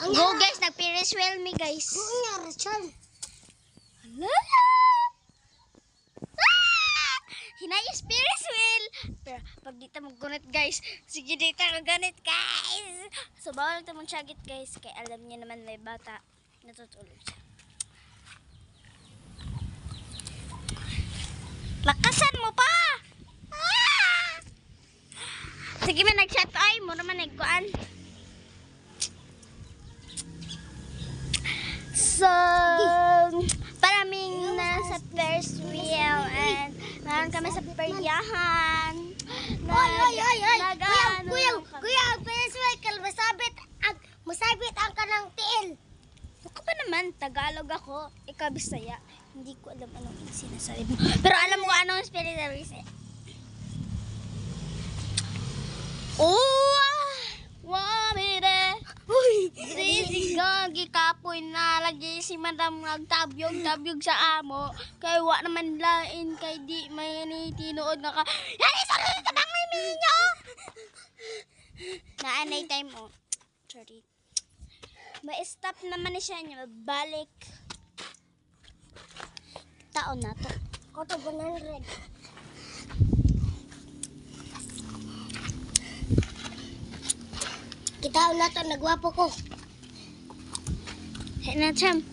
Go guys, nag-Ferris wheel me guys. Nga, Rachel. Hala! Hinayos Ferris wheel. Pero pag dito maggunit guys, sige dito maggunit guys. So bawal lang tamang syagit guys, kaya alam niya naman may bata natutulog siya. Lakasan mo pa! Ah! Sige man nag-shot ay, mo naman nagkuan. So, paraming na sa Ferris wheel and meron kami sa peryahan. Kuya, ang Ferris wheel, masabit ang kanang tiil. Ako pa naman, Tagalog ako. Ikaw Bisaya. Hindi ko alam anong sinasabi mo. Pero alam ko anong spirit of Bisaya. Oh! Wamire! Sisi gagi kapoy na lagi si madam nagtabyog sa amo. Kaya wa naman lain kay di may tinuod na ka. Yani sarili ka bang may minyo! Naanay time oh. Sorry. Ma-stop naman siya niya. Balik. Taon na to. Koto 100. Kitaon na to, nagwapo ko. Hey na, Cham.